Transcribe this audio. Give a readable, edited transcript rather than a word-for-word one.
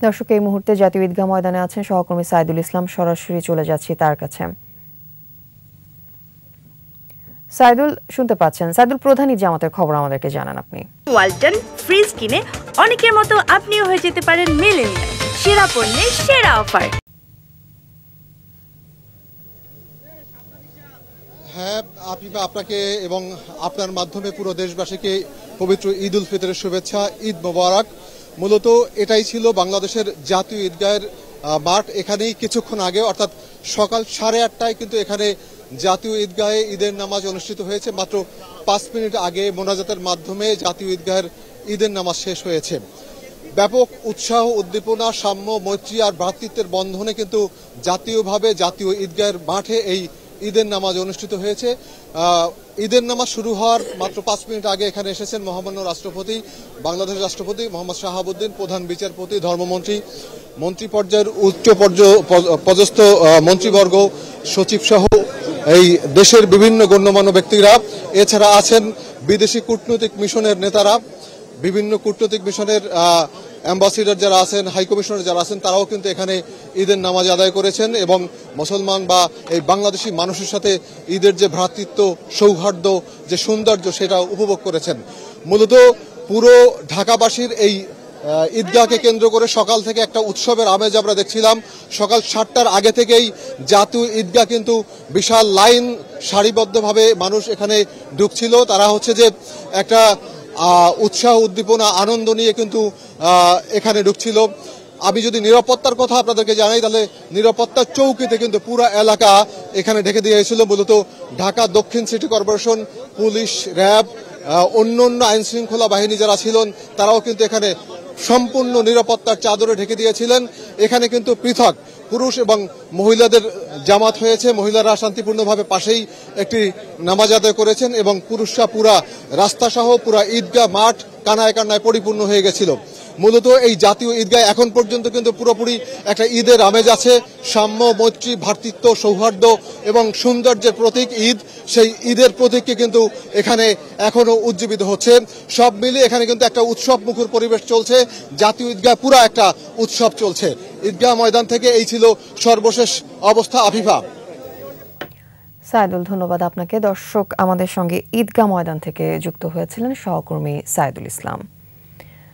দর্শক, এই মুহূর্তে জাতীয় ঈদগাহ ময়দানে আছেন সহকর্মী সাইদুল ইসলাম। সরাসরি চলে যাচ্ছি তার কাছে। সাইদুল, শুনতে পাচ্ছেন? সাইদুল, প্রধান ঈদ জামাতের খবর আমাদেরকে জানান আপনি। ওয়ালটন ফ্রিজ কিনে অনেকের মতো আপনিও হয়ে যেতে পারেন মিলেনিয়াল। সেরা পণ্যের সেরা অফার। হ্যাঁ আপিফা, আপনাকে এবং আপনার মাধ্যমে পুরো দেশবাসীকে পবিত্র ঈদ উল ফিতরের শুভেচ্ছা, ঈদ মোবারক। মূলত এটাই ছিল বাংলাদেশের জাতীয় ঈদগাহের মাঠ। এখানেই কিছুক্ষণ আগে অর্থাৎ সকাল 8:30টায় কিন্তু এখানে জাতীয় ঈদগাহে ঈদের নামাজ অনুষ্ঠিত হয়েছে। মাত্র 5 মিনিট আগে মোনাজাতের মাধ্যমে জাতীয় ঈদগাহের ঈদের নামাজ শেষ হয়েছে। ব্যাপক উৎসাহ, উদ্দীপনা, সাম্য, মৈত্রী আর ভ্রাতৃত্বের বন্ধনে কিন্তু জাতীয়ভাবে জাতীয় ঈদগাহের মাঠে এই ঈদের নামাজ অনুষ্ঠিত হয়েছে। ঈদের নামাজ শুরু হওয়ার মাত্র 5 মিনিট আগে এখানে এসেছেন মহামান্য রাষ্ট্রপতি, বাংলাদেশের রাষ্ট্রপতি মোহাম্মদ শাহাবুদ্দিন, প্রধান বিচারপতি, ধর্মমন্ত্রী, মন্ত্রী পর্যায়ের উচ্চ পদস্থ মন্ত্রীবর্গ, সচিব সহ এই দেশের বিভিন্ন গণ্যমান্য ব্যক্তিরা। এছাড়া আছেন বিদেশি কূটনৈতিক মিশনের নেতারা, বিভিন্ন কূটনৈতিক মিশনের অ্যাম্বাসিডার যারা আছেন, হাই কমিশনার যারা আছেন, তারাও কিন্তু এখানে ঈদের নামাজ আদায় করেছেন এবং মুসলমান বা এই বাংলাদেশি মানুষের সাথে ঈদের যে ভ্রাতৃত্ব, সৌহার্দ্য, যে সৌন্দর্য, সেটা উপভোগ করেছেন। মূলত পুরো ঢাকাবাসীর এই ঈদগাহকে কেন্দ্র করে সকাল থেকে একটা উৎসবের আমেজ আমরা দেখছিলাম। সকাল 7টার আগে থেকেই জাতীয় ঈদগাহ কিন্তু বিশাল লাইন, সারিবদ্ধভাবে মানুষ এখানে ঢুকছিল। তারা হচ্ছে যে একটা উৎসাহ, উদ্দীপনা, আনন্দ নিয়ে কিন্তু এখানে ঢুকছিল। আমি যদি নিরাপত্তার কথা আপনাদেরকে জানাই, তাহলে নিরাপত্তার চৌকিতে কিন্তু পুরো এলাকা এখানে ঢেকে দিয়েছিল। মূলত ঢাকা দক্ষিণ সিটি কর্পোরেশন, পুলিশ, র্যাব, অন্য আইন শৃঙ্খলা বাহিনী যারা ছিলেন, তারাও কিন্তু এখানে সম্পূর্ণ নিরাপত্তার চাদরে ঢেকে দিয়েছিলেন। এখানে কিন্তু পৃথক পুরুষ এবং মহিলাদের জামাত হয়েছে। মহিলারা শান্তিপূর্ণভাবে পাশেই একটি নামাজ আদায় করেছেন এবং পুরুষরা পুরা রাস্তা সহ পুরা ঈদগাহ মাঠ কানায় কানায় পরিপূর্ণ হয়ে গেছিল। মূলত এই জাতীয় ঈদগাহ এখন পর্যন্ত কিন্তু পুরোপুরি একটা ঈদের আমেজ আছে। সাম্য, মৈত্রী, ভ্রাতৃত্ব, সৌহার্দ্য এবং সৌন্দর্যের প্রতীক ঈদ, সেই ঈদের প্রতীককে কিন্তু এখানে এখনো উজ্জীবিত হচ্ছে। সব মিলিয়ে এখানে কিন্তু একটা উৎসব মুখর পরিবেশ চলছে। জাতীয় ঈদগাহ পুরো একটা উৎসব চলছে। ঈদগাহ ময়দান থেকে এই ছিল সর্বশেষ অবস্থা। আফিফা। সাইদুল, ধন্যবাদ আপনাকে। দর্শক, আমাদের সঙ্গে ঈদগাহ ময়দান থেকে যুক্ত হয়েছিলেন সহকর্মী সাইদুল ইসলাম।